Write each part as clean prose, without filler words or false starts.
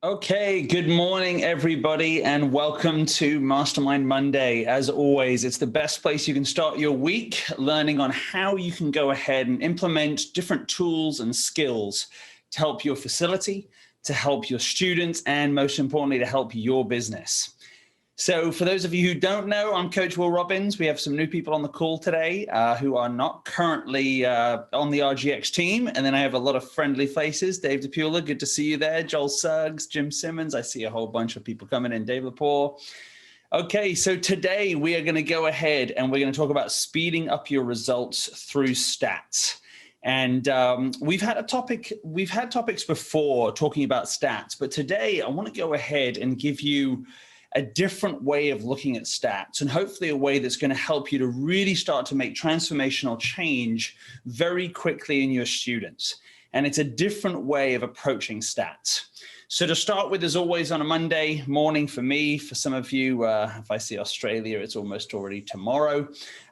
Okay, good morning, everybody, and welcome to Mastermind Monday. As always, it's the best place you can start your week learning on how you can go ahead and implement different tools and skills to help your facility, to help your students, and most importantly, to help your business. So for those of you who don't know, I'm Coach Will Robbins. We have some new people on the call today who are not currently on the RGX team. And then I have a lot of friendly faces. Dave DePula, good to see you there. Joel Suggs, Jim Simmons. I see a whole bunch of people coming in. Dave Lepore. Okay, so today we are going to go ahead and we're going to talk about speeding up your results through stats. And we've had topics before talking about stats, but today I want to go ahead and give you a different way of looking at stats, and hopefully a way that's going to help you to really start to make transformational change very quickly in your students. And it's a different way of approaching stats. So to start with, as always, on a Monday morning for me, for some of you, if I see Australia, it's almost already tomorrow.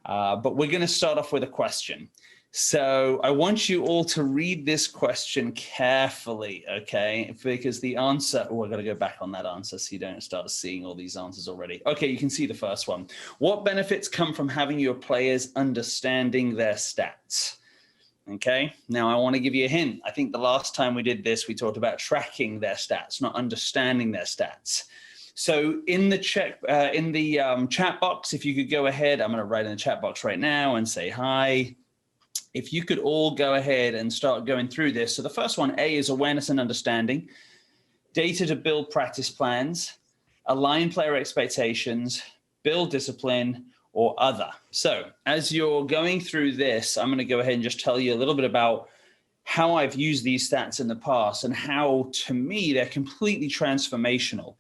But we're going to start off with a question. So I want you all to read this question carefully, okay? Because the answer, oh, I've got to go back on that answer so you don't start seeing all these answers already. Okay, you can see the first one. What benefits come from having your players understanding their stats? Okay, now I want to give you a hint. I think the last time we did this, we talked about tracking their stats, not understanding their stats. So in the chat box, if you could go ahead, I'm going to write in the chat box right now and say hi. If you could all go ahead and start going through this. So the first one, A, is awareness and understanding, data to build practice plans, align player expectations, build discipline, or other. So as you're going through this, I'm going to go ahead and just tell you a little bit about how I've used these stats in the past and how, to me, they're completely transformational.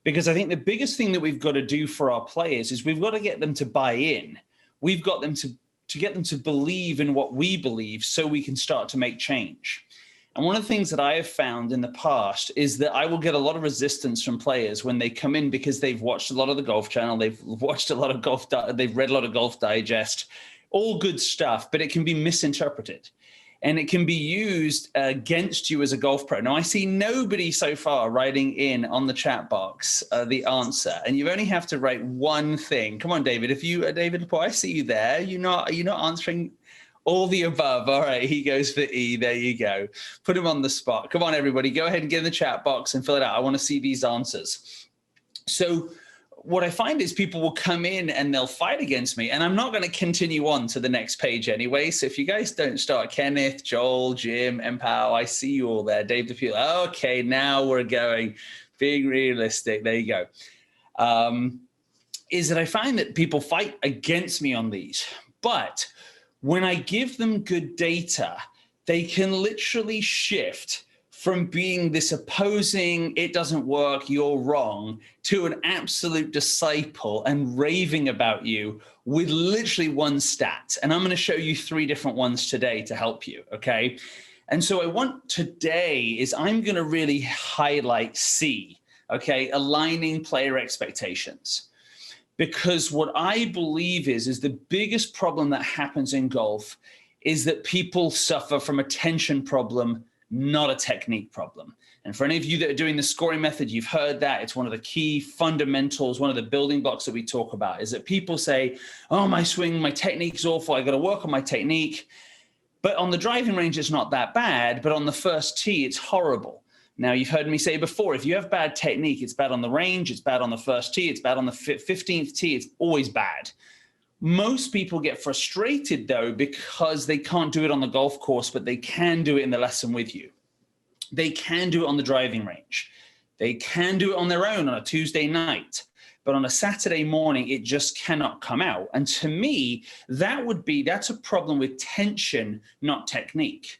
Because I think the biggest thing that we've got to do for our players is we've got to get them to buy in. We've got them to get them to believe in what we believe so we can start to make change. And one of the things that I have found in the past is that I will get a lot of resistance from players when they come in because they've watched a lot of the Golf Channel, they've watched a lot of they've read a lot of Golf Digest, all good stuff, but it can be misinterpreted. And it can be used against you as a golf pro. Now, I see nobody so far writing in on the chat box the answer, and you only have to write one thing. Come on, David. If you, David, I see you there. You're not answering all the above. All right, he goes for E. There you go. Put him on the spot. Come on, everybody. Go ahead and get in the chat box and fill it out. I want to see these answers. So what I find is people will come in and they'll fight against me, and I'm not going to continue on to the next page anyway. So if you guys don't start, Kenneth, Joel, Jim, Empow, I see you all there. Dave DePula. Okay, now we're going. Being realistic. There you go. Is that I find that people fight against me on these, but when I give them good data, they can literally shift from being this opposing, it doesn't work, you're wrong, to an absolute disciple and raving about you with literally one stat. And I'm going to show you 3 different ones today to help you, okay? And so I want today is I'm going to really highlight C, okay, aligning player expectations. Because what I believe is the biggest problem that happens in golf is that people suffer from a tension problem, not a technique problem. And for any of you that are doing the scoring method, you've heard that. It's one of the key fundamentals, one of the building blocks that we talk about, is that people say, oh, my swing, my technique's awful. I got to work on my technique. But on the driving range, it's not that bad. But on the first tee, it's horrible. Now, you've heard me say before, if you have bad technique, it's bad on the range, it's bad on the first tee, it's bad on the 15th tee, it's always bad. Most people get frustrated, though, because they can't do it on the golf course, but they can do it in the lesson with you. They can do it on the driving range. They can do it on their own on a Tuesday night. But on a Saturday morning, it just cannot come out. And to me, that's a problem with tension, not technique.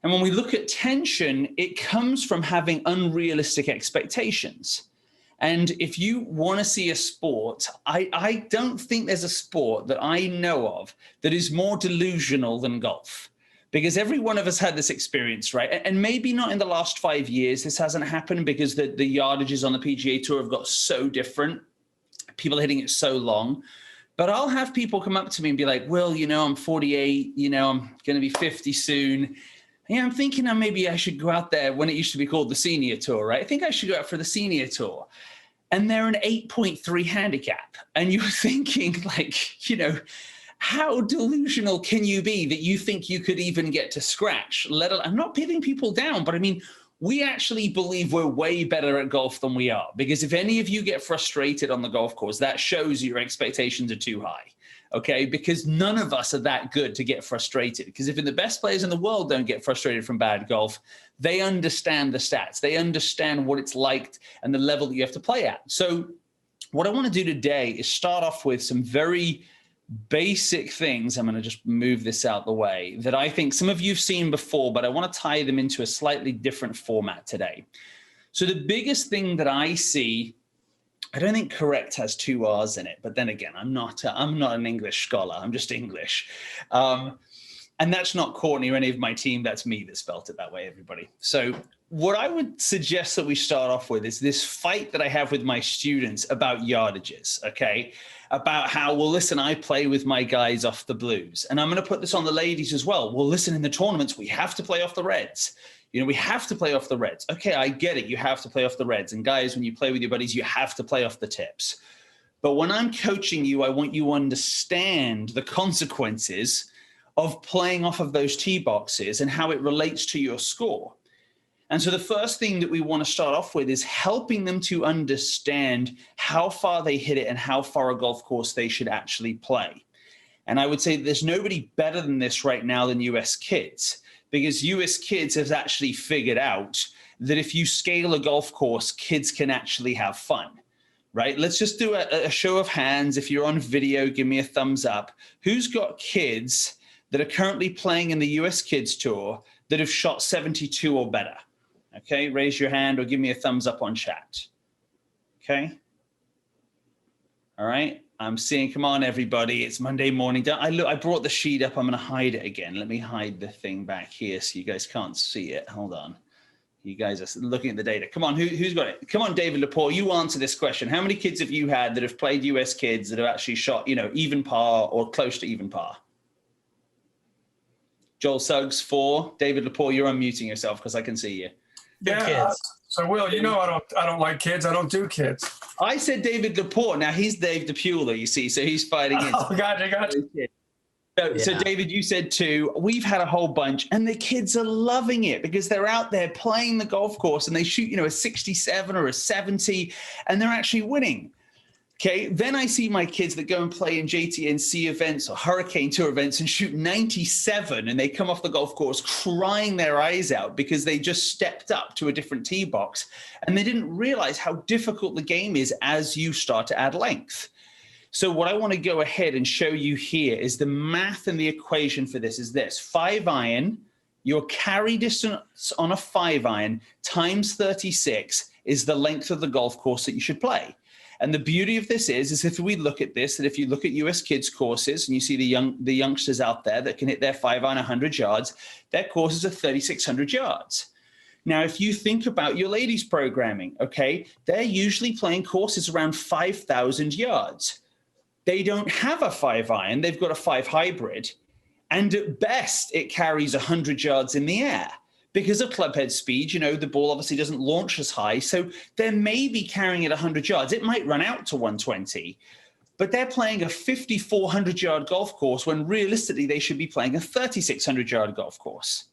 And when we look at tension, it comes from having unrealistic expectations. And if you want to see a sport, I don't think there's a sport that I know of that is more delusional than golf. Because every one of us had this experience, right? And maybe not in the last 5 years, this hasn't happened because the yardages on the PGA Tour have got so different. People are hitting it so long. But I'll have people come up to me and be like, Will, I'm 48, I'm going to be 50 soon. Yeah, I'm thinking now maybe I should go out there when it used to be called the senior tour, right? I think I should go out for the senior tour. And they're an 8.3 handicap. And you're thinking like, how delusional can you be that you think you could even get to scratch? I'm not pitting people down, but I mean, we actually believe we're way better at golf than we are. Because if any of you get frustrated on the golf course, that shows your expectations are too high. Okay, because none of us are that good to get frustrated. Because if the best players in the world don't get frustrated from bad golf, they understand the stats. They understand what it's like and the level that you have to play at. So what I want to do today is start off with some very basic things. I'm going to just move this out the way that I think some of you've seen before, but I want to tie them into a slightly different format today. So the biggest thing that I see, I don't think correct has two R's in it, but then again, I'm not an English scholar. I'm just English. And that's not Courtney or any of my team. That's me that spelt it that way, everybody. So what I would suggest that we start off with is this fight that I have with my students about yardages, okay? About how, well, listen, I play with my guys off the blues. And I'm going to put this on the ladies as well. Well, listen, in the tournaments, we have to play off the reds. We have to play off the reds. Okay, I get it. You have to play off the reds. And guys, when you play with your buddies, you have to play off the tips. But when I'm coaching you, I want you to understand the consequences of playing off of those tee boxes and how it relates to your score. And so the first thing that we want to start off with is helping them to understand how far they hit it and how far a golf course they should actually play. And I would say there's nobody better than this right now than US Kids, because US Kids has actually figured out that if you scale a golf course, kids can actually have fun, right? Let's just do a show of hands. If you're on video, give me a thumbs up. Who's got kids that are currently playing in the US Kids Tour that have shot 72 or better? Okay, raise your hand or give me a thumbs up on chat. Okay. All right. I'm seeing, come on, everybody. It's Monday morning. I brought the sheet up. I'm going to hide it again. Let me hide the thing back here so you guys can't see it. Hold on. You guys are looking at the data. Come on, who's got it? Come on, David Lepore, you answer this question. How many kids have you had that have played US Kids that have actually shot, even par or close to even par? Joel Suggs, 4. David Lepore, you're unmuting yourself because I can see you. Yeah. So Will, I don't like kids. I don't do kids. I said David Lepore. Now he's Dave DePula, you see, so he's fighting it. Oh, gotcha. So David, you said 2. We've had a whole bunch, and the kids are loving it because they're out there playing the golf course and they shoot, a 67 or a 70, and they're actually winning. Okay, then I see my kids that go and play in JTNC events or Hurricane Tour events and shoot 97, and they come off the golf course crying their eyes out because they just stepped up to a different tee box and they didn't realize how difficult the game is as you start to add length. So what I want to go ahead and show you here is the math and the equation for this is this. 5-iron, your carry distance on a 5-iron times 36 is the length of the golf course that you should play. And the beauty of this is if we look at this, that if you look at US Kids courses and you see the youngsters out there that can hit their 5-iron 100 yards, their courses are 3,600 yards. Now, if you think about your ladies programming, okay, they're usually playing courses around 5,000 yards. They don't have a 5-iron, they've got a 5 hybrid. And at best, it carries 100 yards in the air. Because of clubhead speed, the ball obviously doesn't launch as high. So they may be carrying it 100 yards. It might run out to 120, but they're playing a 5,400-yard golf course when realistically they should be playing a 3,600-yard golf course.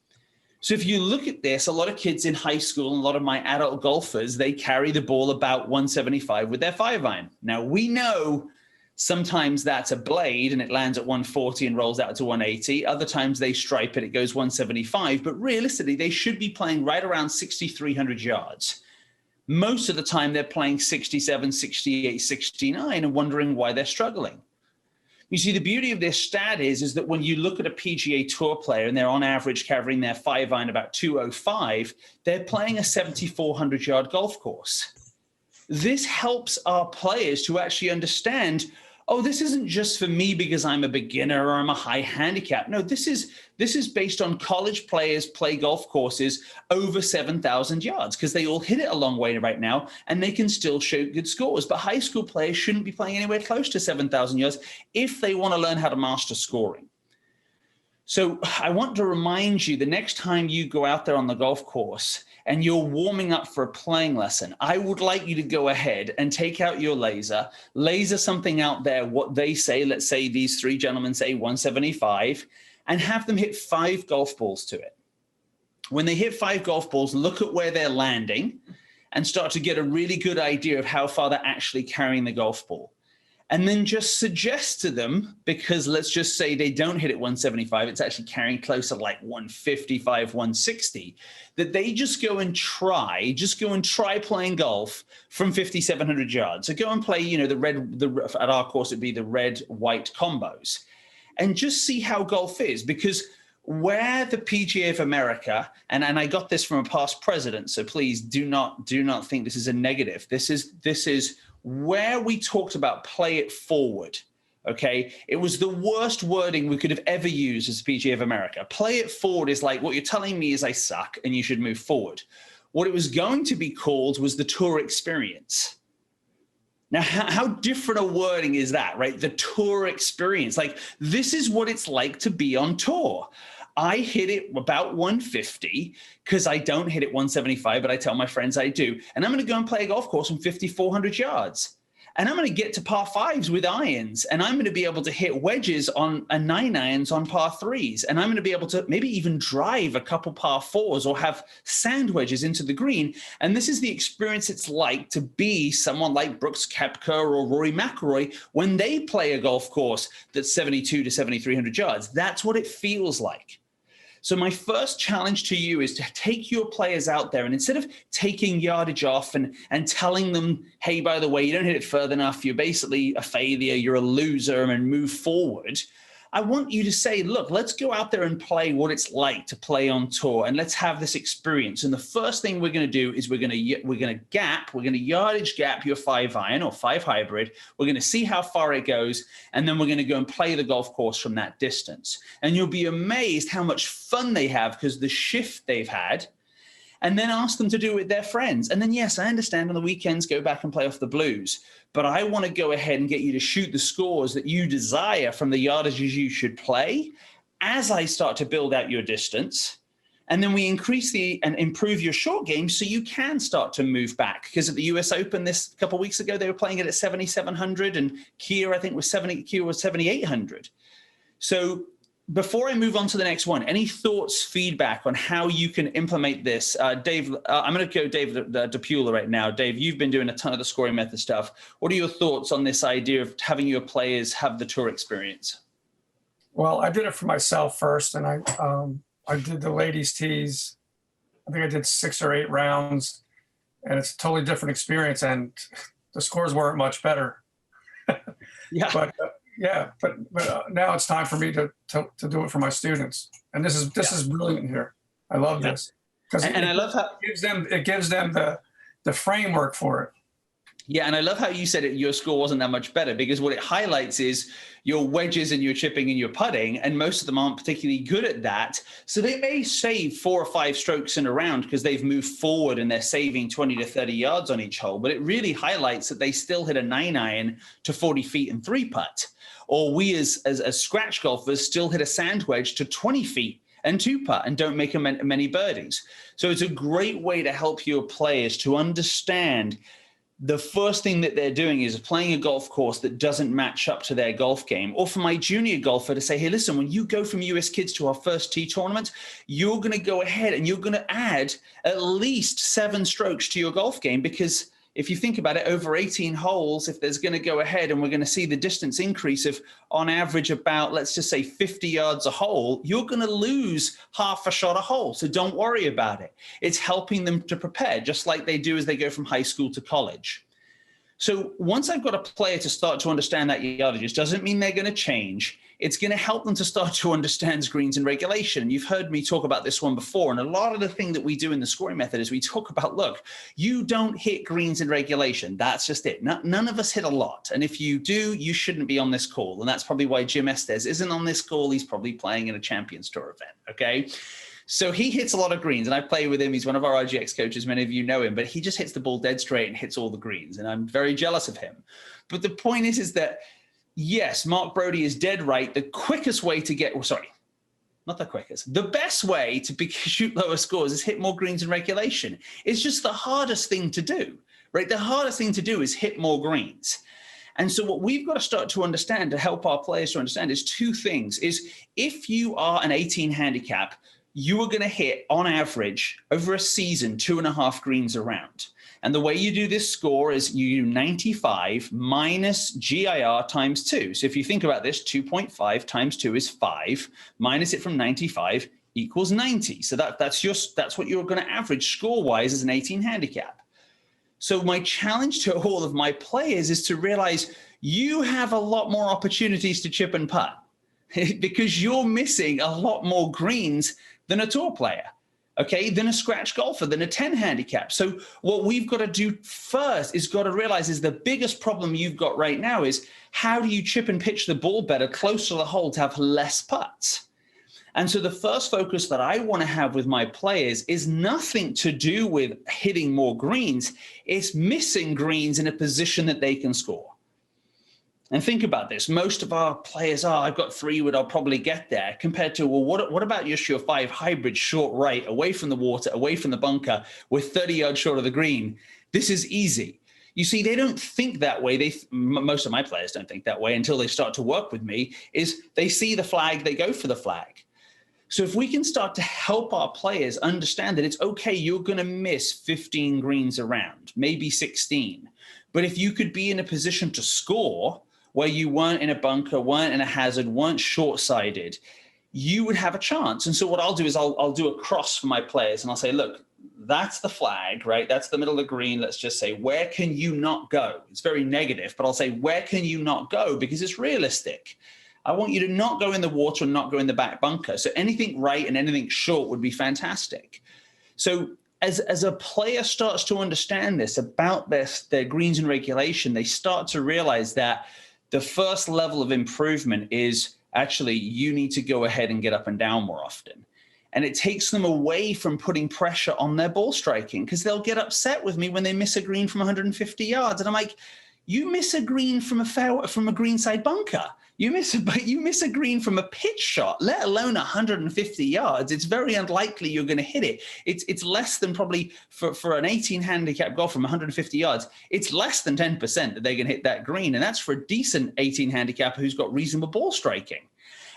So if you look at this, a lot of kids in high school and a lot of my adult golfers, they carry the ball about 175 with their 5-iron. Now, we know sometimes that's a blade and it lands at 140 and rolls out to 180. Other times they stripe it, it goes 175. But realistically, they should be playing right around 6,300 yards. Most of the time, they're playing 67, 68, 69 and wondering why they're struggling. You see, the beauty of this stat is that when you look at a PGA Tour player and they're on average carrying their 5-iron about 205, they're playing a 7,400-yard golf course. This helps our players to actually understand, oh, this isn't just for me because I'm a beginner or I'm a high handicap. No, this is based on college players play golf courses over 7,000 yards because they all hit it a long way right now and they can still show good scores. But high school players shouldn't be playing anywhere close to 7,000 yards if they want to learn how to master scoring. So I want to remind you, the next time you go out there on the golf course and you're warming up for a playing lesson, I would like you to go ahead and take out your laser something out there, what they say. Let's say these three gentlemen say 175, and have them hit 5 golf balls to it. When they hit 5 golf balls, look at where they're landing and start to get a really good idea of how far they're actually carrying the golf ball. And then just suggest to them, because let's just say they don't hit it 175, it's actually carrying closer to like 155, 160, that they just go and try playing golf from 5,700 yards. So go and play, at our course, it'd be the red-white combos, and just see how golf is. Because where the PGA of America, and I got this from a past president, so please do not think this is a negative. This is where we talked about play it forward, okay? It was the worst wording we could have ever used as the PGA of America. Play it forward is like, what you're telling me is I suck and you should move forward. What it was going to be called was the tour experience. Now, how different a wording is that, right? The tour experience. Like, this is what it's like to be on tour. I hit it about 150 because I don't hit it 175, but I tell my friends I do. And I'm going to go and play a golf course on 5,400 yards. And I'm going to get to par 5s with irons. And I'm going to be able to hit wedges on 9 irons on par 3s. And I'm going to be able to maybe even drive a couple par 4s or have sand wedges into the green. And this is the experience it's like to be someone like Brooks Koepka or Rory McIlroy when they play a golf course that's 72 to 7,300 yards. That's what it feels like. So my first challenge to you is to take your players out there, and instead of taking yardage off and telling them, hey, by the way, you don't hit it further enough, you're basically a failure, you're a loser, and move forward, I want you to say, look, let's go out there and play what it's like to play on tour, and let's have this experience. And the first thing we're going to do is we're going to yardage gap your 5-iron or 5 hybrid. We're going to see how far it goes, and then we're going to go and play the golf course from that distance. And you'll be amazed how much fun they have because the shift they've had. And then ask them to do it with their friends. And then, yes, I understand on the weekends, go back and play off the blues. But I want to go ahead and get you to shoot the scores that you desire from the yardages you should play as I start to build out your distance. And then we increase and improve your short game so you can start to move back. Because at the US Open this couple of weeks ago, they were playing it at 7,700, and Kia, I think, was 7,800. So before I move on to the next one, any thoughts, feedback on how you can implement this? Dave, I'm going to go Dave DePula right now. Dave, you've been doing a ton of the scoring method stuff. What are your thoughts on this idea of having your players have the tour experience? Well, I did it for myself first, and I did the ladies' tees. I think I did 6 or 8 rounds, and it's a totally different experience, and the scores weren't much better. Yeah. But now it's time for me to do it for my students, and this is brilliant here. I love this because I love how it gives them the framework for it. Yeah, and I love how you said it. Your score wasn't that much better because what it highlights is your wedges and your chipping and your putting, and most of them aren't particularly good at that. So they may save 4 or 5 strokes in a round because they've moved forward and they're saving 20 to 30 yards on each hole. But it really highlights that they still hit a 9-iron to 40 feet and 3-putt. Or we as scratch golfers still hit a sand wedge to 20 feet and 2-putt and don't make many birdies. So it's a great way to help your players to understand the first thing that they're doing is playing a golf course that doesn't match up to their golf game. Or for my junior golfer to say, hey, listen, when you go from US Kids to our first tee tournament, you're going to go ahead and you're going to add at least 7 strokes to your golf game, because if you think about it, over 18 holes, if there's going to go ahead and we're going to see the distance increase of on average about, let's just say 50 yards a hole, you're going to lose half a shot a hole. So don't worry about it. It's helping them to prepare just like they do as they go from high school to college. So once I've got a player to start to understand that yardages, doesn't mean they're going to change. It's going to help them to start to understand greens and regulation. You've heard me talk about this one before. And a lot of the thing that we do in the scoring method is we talk about, look, you don't hit greens and regulation. That's just it. None of us hit a lot. And if you do, you shouldn't be on this call. And that's probably why Jim Estes isn't on this call. He's probably playing in a Champions Tour event. Okay. So he hits a lot of greens, and I play with him. He's one of our RGX coaches. Many of you know him, but he just hits the ball dead straight and hits all the greens. And I'm very jealous of him. But the point is that, yes, Mark Brody is dead right. The quickest way to get, Not the quickest. The best way to shoot lower scores is hit more greens in regulation. It's just the hardest thing to do, right? The hardest thing to do is hit more greens. And so what we've got to start to understand, to help our players to understand, is two things. Is if you are an 18 handicap, you are going to hit, on average, over a season, 2.5 greens around. And the way you do this score is you do 95 minus GIR times 2. So if you think about this, 2.5 times 2 is 5, minus it from 95 equals 90. So that's what you're going to average score-wise as an 18 handicap. So my challenge to all of my players is to realize you have a lot more opportunities to chip and putt because you're missing a lot more greens than a tour player, okay, than a scratch golfer, than a 10 handicap. So what we've got to do first is got to realize is the biggest problem you've got right now is how do you chip and pitch the ball better, close to the hole to have less putts? And so the first focus that I want to have with my players is nothing to do with hitting more greens. It's missing greens in a position that they can score. And think about this. Most of our players are, I've got 3 wood, I'll probably get there, compared to, well, what about just your 5 hybrid short right, away from the water, away from the bunker, with 30 yards short of the green? This is easy. You see, they don't think that way. Most of my players don't think that way until they start to work with me, is they see the flag, they go for the flag. So if we can start to help our players understand that it's okay, you're going to miss 15 greens around, maybe 16. But if you could be in a position to score where you weren't in a bunker, weren't in a hazard, weren't short-sided, you would have a chance. And so what I'll do is I'll do a cross for my players and I'll say, look, that's the flag, right? That's the middle of the green. Let's just say, where can you not go? It's very negative, but I'll say, where can you not go? Because it's realistic. I want you to not go in the water and not go in the back bunker. So anything right and anything short would be fantastic. So as a player starts to understand this about their greens and regulation, they start to realize that the first level of improvement is actually you need to go ahead and get up and down more often. And it takes them away from putting pressure on their ball striking, because they'll get upset with me when they miss a green from 150 yards. And I'm like, you miss a green from a greenside bunker. You miss a green from a pitch shot, let alone 150 yards. It's very unlikely you're going to hit it. It's less than probably for an 18 handicap golf from 150 yards. It's less than 10% that they're going to hit that green. And that's for a decent 18 handicapper who's got reasonable ball striking.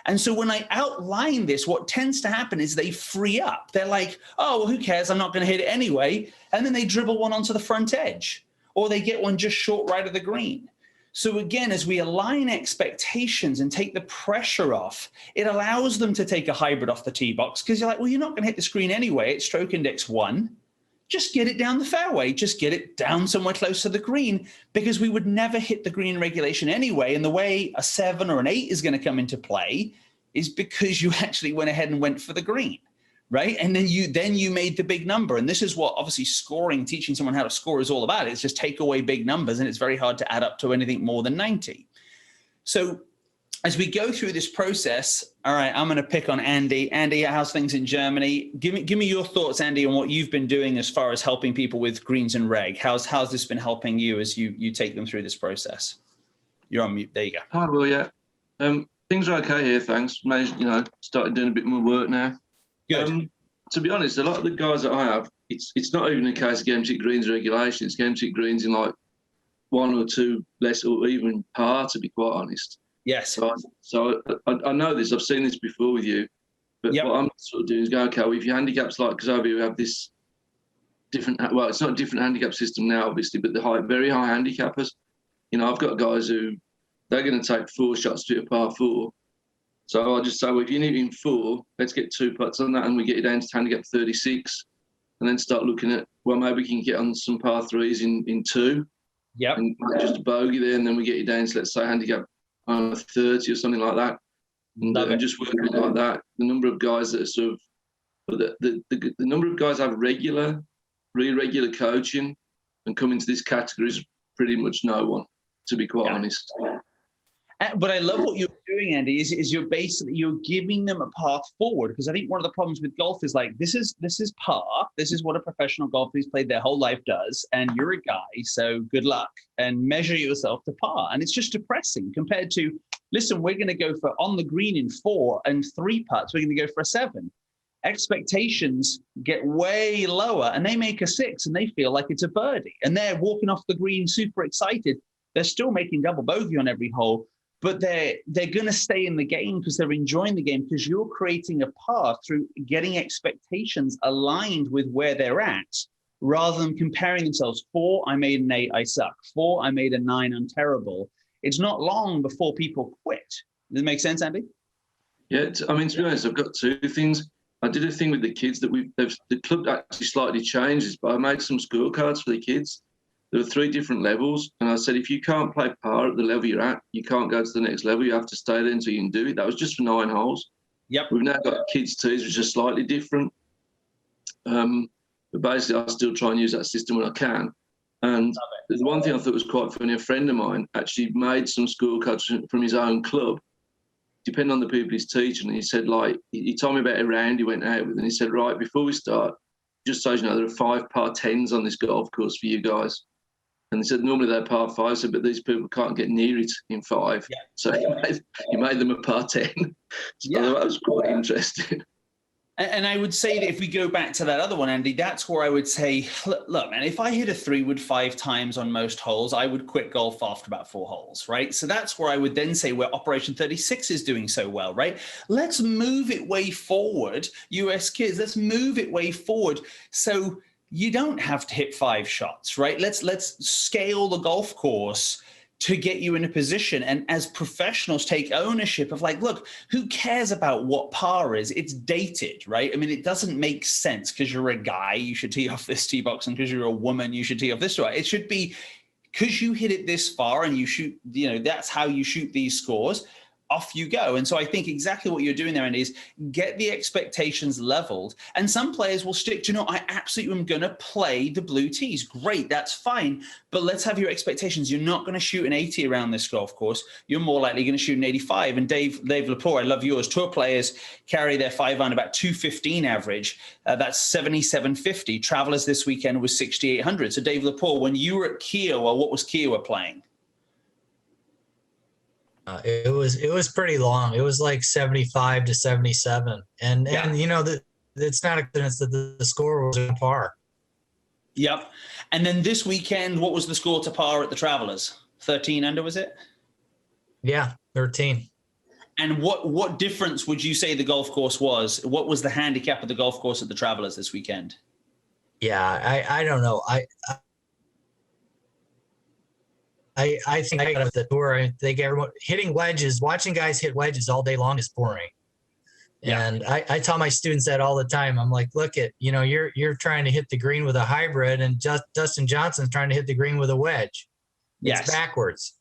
And so when I outline this, what tends to happen is they free up. They're like, oh, well, who cares? I'm not going to hit it anyway. And then they dribble one onto the front edge, or they get one just short right of the green. So again, as we align expectations and take the pressure off, it allows them to take a hybrid off the tee box, because you're like, well, you're not going to hit the screen anyway. It's stroke index 1. Just get it down the fairway. Just get it down somewhere close to the green, because we would never hit the green regulation anyway. And the way a 7 or an 8 is going to come into play is because you actually went ahead and went for the green, right? And then you made the big number. And this is what obviously scoring, teaching someone how to score is all about. It's just take away big numbers, and it's very hard to add up to anything more than 90. So as we go through this process, all right, I'm going to pick on Andy. Andy, how's things in Germany? Give me your thoughts, Andy, on what you've been doing as far as helping people with greens and reg. How's this been helping you as you take them through this process? You're on mute. There you go. Hi, Will. Yeah, things are okay here. Thanks. Started doing a bit more work now. Good. To be honest, a lot of the guys that I have, it's not even a case of game to greens regulation. It's game to greens in like 1 or 2 less, or even par, to be quite honest. Yes. So I know this. I've seen this before with you. But What I'm sort of doing is go, okay, well, if your handicaps like Kosovo, we have this different. Well, it's not a different handicap system now, obviously, but the very high handicappers. You know, I've got guys who they're going to take 4 shots to a par 4. So I just say, well, if you're needing 4, let's get 2 putts on that, and we get it down to handicap 36, and then start looking at, well, maybe we can get on some par 3s in 2. Yep. And just a bogey there, and then we get you down to, let's say, handicap 30 or something like that, and just working like that. The number of guys that are sort of, the number of guys have regular coaching and come into this category is pretty much no one, to be quite honest. But I love what you're doing, Andy, is you're giving them a path forward, because I think one of the problems with golf is like, this is par. This is what a professional golfer who's played their whole life does. And you're a guy, so good luck and measure yourself to par. And it's just depressing compared to, listen, we're going to go for on the green in 4 and 3 putts. We're going to go for a 7. Expectations get way lower and they make a 6 and they feel like it's a birdie. And they're walking off the green super excited. They're still making double bogey on every hole, but they're going to stay in the game because they're enjoying the game, because you're creating a path through getting expectations aligned with where they're at, rather than comparing themselves. 4, I made an 8, I suck. 4, I made a 9, I'm terrible. It's not long before people quit. Does it make sense, Andy? Yeah, I mean, to be honest, I've got 2 things. I did a thing with the kids that the club actually slightly changes, but I made some scorecards for the kids. There were 3 different levels, and I said, if you can't play par at the level you're at, you can't go to the next level. You have to stay there until you can do it. That was just for 9 holes. Yep. We've now got kids' tees, which are slightly different. But basically, I still try and use that system when I can. And the one thing I thought was quite funny, a friend of mine actually made some scorecards from his own club, depending on the people he's teaching. And he said, like, he told me about a round he went out with, and he said, right, before we start, just so you know, there are 5 par 10s on this golf course for you guys. And he said, normally they're par 5s, so, but these people can't get near it in 5. Yeah. So he made them a par 10. So that was quite interesting. And I would say that if we go back to that other one, Andy, that's where I would say, look, man, if I hit a 3-wood 5 times on most holes, I would quit golf after about 4 holes, right? So that's where I would then say where Operation 36 is doing so well, right? Let's move it way forward, US kids, let's move it way forward. So you don't have to hit 5 shots, right? Let's scale the golf course to get you in a position, and as professionals take ownership of, like, look, who cares about what par is? It's dated, right? I mean, it doesn't make sense because you're a guy, you should tee off this tee box, and because you're a woman, you should tee off this way. It should be because you hit it this far and you shoot, that's how you shoot these scores. Off you go. And so I think exactly what you're doing there, Andy, is get the expectations leveled. And some players will stick to, I absolutely am going to play the blue tees. Great, that's fine. But let's have your expectations. You're not going to shoot an 80 around this golf course. You're more likely going to shoot an 85. And Dave Lepore, I love yours. Tour players carry their 5 on about 215 average. That's 7750. Travelers this weekend was 6,800. So Dave Lepore, when you were at Kiowa, what was Kiowa playing? It was pretty long. It was like 75 to 77, and it's not a coincidence that the score was on par. Yep. And then this weekend, what was the score to par at the Travelers? 13 under, was it? Yeah, 13. And what difference would you say the golf course was? What was the handicap of the golf course at the Travelers this weekend? Yeah, I don't know. I think out of the tour, they get everyone hitting wedges. Watching guys hit wedges all day long is boring. Yeah. And I tell my students that all the time. I'm like, look at, you're trying to hit the green with a hybrid, and Dustin Johnson's trying to hit the green with a wedge. It's backwards.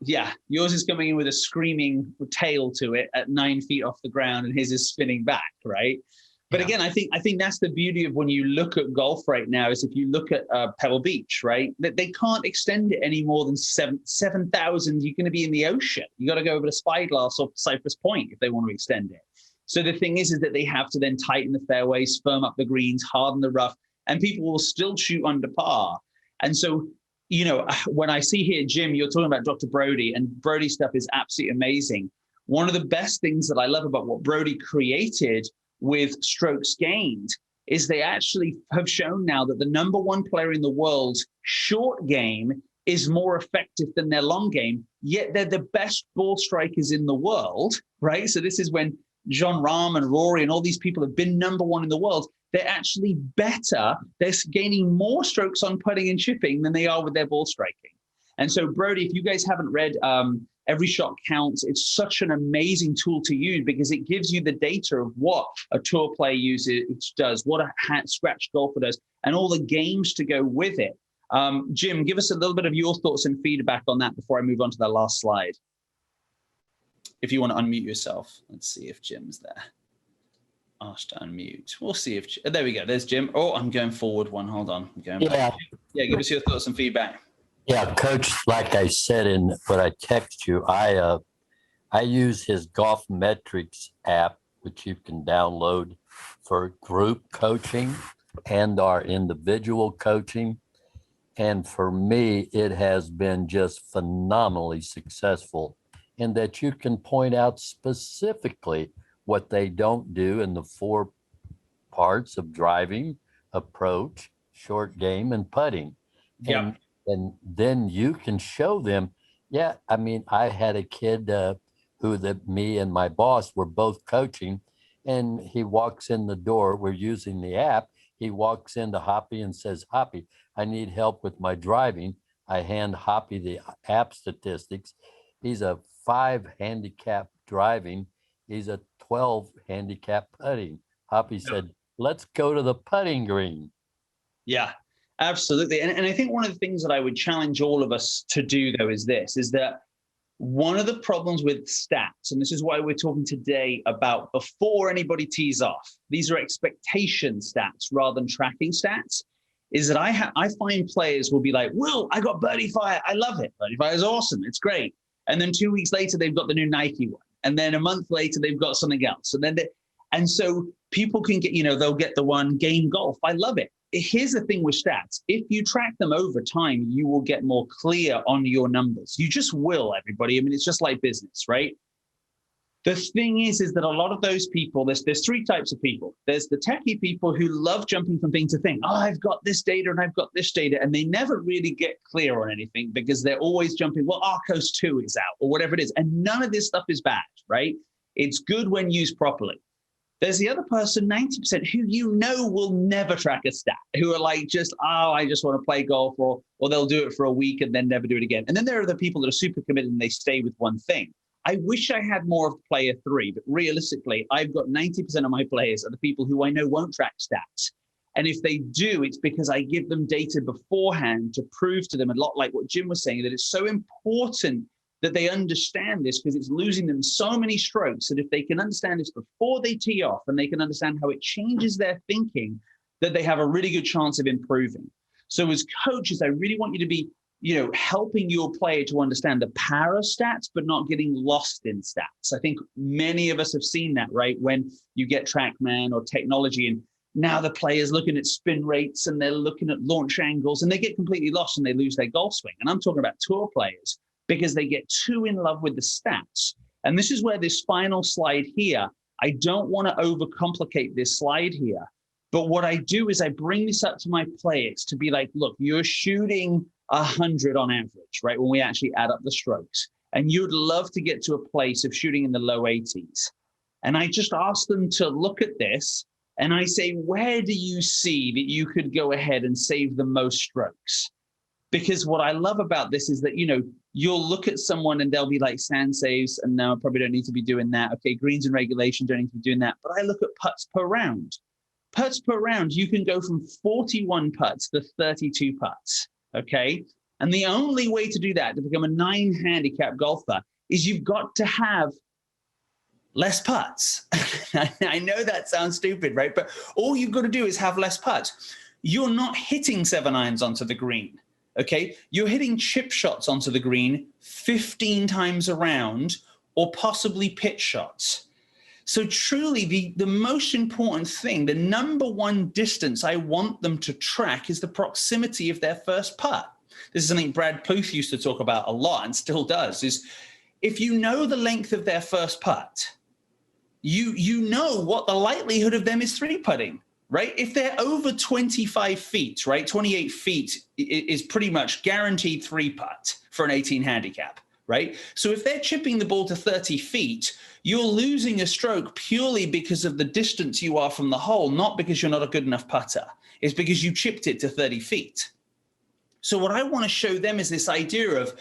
Yeah, yours is coming in with a screaming tail to it at 9 feet off the ground, and his is spinning back, right? But again, I think that's the beauty of when you look at golf right now, is if you look at Pebble Beach, right, that they can't extend it any more than 7,000. You're going to be in the ocean. You got to go over to Spyglass or Cypress Point if they want to extend it. So the thing is that they have to then tighten the fairways, firm up the greens, harden the rough, and people will still shoot under par. And so, when I see here, Jim, you're talking about Dr. Brody, and Brody's stuff is absolutely amazing. One of the best things that I love about what Brody created with strokes gained is they actually have shown now that the number 1 player in the world's short game is more effective than their long game, yet they're the best ball strikers in the world, right? So this is when Jon Rahm and Rory and all these people have been number 1 in the world. They're actually better. They're gaining more strokes on putting and chipping than they are with their ball striking. And so, Brody, if you guys haven't read Every Shot Counts, it's such an amazing tool to use because it gives you the data of what a tour player does, what a scratch golfer does, and all the games to go with it. Jim, give us a little bit of your thoughts and feedback on that before I move on to the last slide. If you want to unmute yourself, let's see if Jim's there. Asked to unmute. We'll see if there we go. There's Jim. Oh, I'm going forward one. Hold on. I'm going back. Yeah. Give us your thoughts and feedback. Yeah, Coach. Like I said in what I text you, I use his Golf Metrics app, which you can download for group coaching and our individual coaching. And for me, it has been just phenomenally successful and that you can point out specifically what they don't do in the 4 parts of driving, approach, short game, and putting. Yeah. And then you can show them, yeah, I mean, I had a kid me and my boss were both coaching, and he walks in the door, we're using the app, he walks into Hoppy and says, Hoppy, I need help with my driving. I hand Hoppy the app statistics. He's a 5 handicap driving. He's a 12 handicap putting. Hoppy said, let's go to the putting green. Yeah, absolutely. And I think one of the things that I would challenge all of us to do, though, is that one of the problems with stats, and this is why we're talking today about before anybody tees off, these are expectation stats rather than tracking stats, is that I find players will be like, Will, I got Birdie Fire. I love it. Birdie Fire is awesome. It's great. And then 2 weeks later, they've got the new Nike one. And then a month later, they've got something else. And so people can get, they'll get the one Game Golf. I love it. Here's the thing with stats. If you track them over time, you will get more clear on your numbers. You just will, everybody. I mean, it's just like business, right? The thing is that a lot of those people, there's 3 types of people. There's the techie people who love jumping from thing to thing. Oh, I've got this data and I've got this data. And they never really get clear on anything because they're always jumping, well, Arcos 2 is out or whatever it is. And none of this stuff is bad, right? It's good when used properly. There's the other person, 90%, who will never track a stat, who are like I just want to play golf, or they'll do it for a week and then never do it again. And then there are the people that are super committed and they stay with one thing. I wish I had more of player 3, but realistically, I've got 90% of my players are the people who I know won't track stats. And if they do, it's because I give them data beforehand to prove to them, a lot like what Jim was saying, that it's so important that they understand this because it's losing them so many strokes that if they can understand this before they tee off and they can understand how it changes their thinking, that they have a really good chance of improving. So as coaches, I really want you to be helping your player to understand the power of stats, but not getting lost in stats. I think many of us have seen that, right? When you get TrackMan or technology, and now the player's looking at spin rates and they're looking at launch angles and they get completely lost and they lose their golf swing. And I'm talking about tour players because they get too in love with the stats. And this is where this final slide here, I don't want to overcomplicate this slide here. But what I do is I bring this up to my players to be like, look, you're shooting 100 on average, right? When we actually add up the strokes, and you'd love to get to a place of shooting in the low 80s. And I just ask them to look at this and I say, where do you see that you could go ahead and save the most strokes? Because what I love about this is that, you'll look at someone and they'll be like sand saves, and no, I probably don't need to be doing that. Okay, greens and regulation, don't need to be doing that. But I look at putts per round. Putts per round, you can go from 41 putts to 32 putts. Okay. And the only way to do that, to become a 9 handicap golfer, is you've got to have less putts. I know that sounds stupid, right? But all you've got to do is have less putts. You're not hitting 7-irons onto the green. Okay. You're hitting chip shots onto the green 15 times around, or possibly pitch shots. So truly the most important thing, the number one distance I want them to track is the proximity of their first putt. This is something Brad Pluth used to talk about a lot and still does, is if you know the length of their first putt, you know what the likelihood of them is 3-putting, right? If they're over 25 feet, right? 28 feet is pretty much guaranteed 3-putt for an 18 handicap. Right? So if they're chipping the ball to 30 feet, you're losing a stroke purely because of the distance you are from the hole, not because you're not a good enough putter. It's because you chipped it to 30 feet. So what I want to show them is this idea of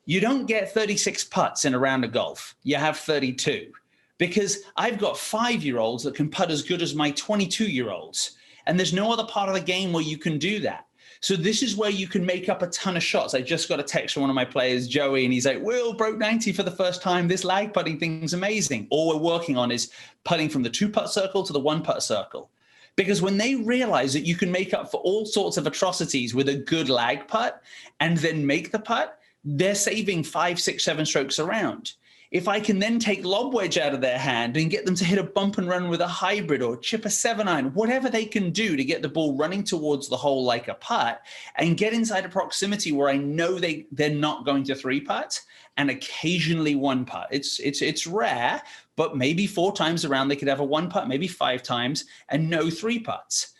you don't get 36 putts in a round of golf. You have 32. Because I've got 5-year-olds that can putt as good as my 22-year-olds. And there's no other part of the game where you can do that. So this is where you can make up a ton of shots. I just got a text from one of my players, Joey, and he's like, Will, broke 90 for the first time. This lag putting thing's amazing. All we're working on is putting from the 2-putt circle to the 1-putt circle. Because when they realize that you can make up for all sorts of atrocities with a good lag putt and then make the putt, they're saving 5, 6, 7 strokes around. If I can then take lob wedge out of their hand and get them to hit a bump and run with a hybrid or chip a 7-iron, whatever they can do to get the ball running towards the hole like a putt and get inside a proximity where I know they're not going to 3-putt and occasionally 1-putt. It's rare, but maybe 4 times around they could have a 1-putt, maybe 5 times, and no 3-putts.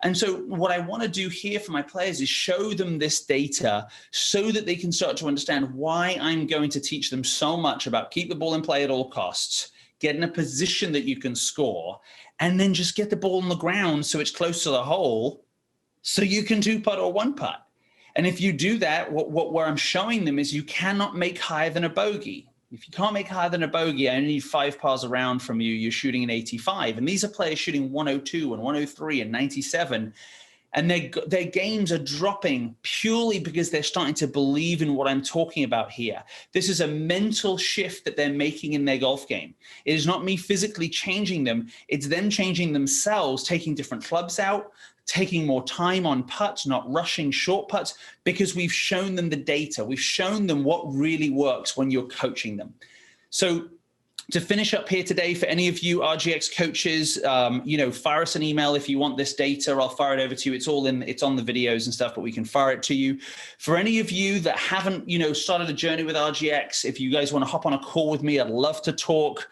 And so what I want to do here for my players is show them this data so that they can start to understand why I'm going to teach them so much about keep the ball in play at all costs, get in a position that you can score, and then just get the ball on the ground so it's close to the hole so you can 2-putt or 1-putt. And if you do that, where I'm showing them is you cannot make higher than a bogey. If you can't make higher than a bogey, I only need 5 pars around from you, you're shooting an 85. And these are players shooting 102 and 103 and 97. And their games are dropping purely because they're starting to believe in what I'm talking about here. This is a mental shift that they're making in their golf game. It is not me physically changing them. It's them changing themselves, taking different clubs out, taking more time on putts, not rushing short putts, because we've shown them the data. We've shown them what really works when you're coaching them. So to finish up here today, for any of you RGX coaches, fire us an email if you want this data. I'll fire it over to you. It's on the videos and stuff, but we can fire it to you. For any of you that haven't, started a journey with RGX, if you guys want to hop on a call with me, I'd love to talk.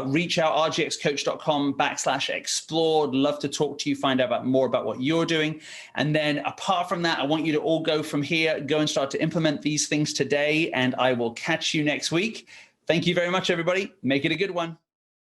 Reach out, rgxcoach.com/explore. Love to talk to you, find out more about what you're doing. And then apart from that, I want you to all go from here, go and start to implement these things today, and I will catch you next week. Thank you very much, everybody. Make it a good one.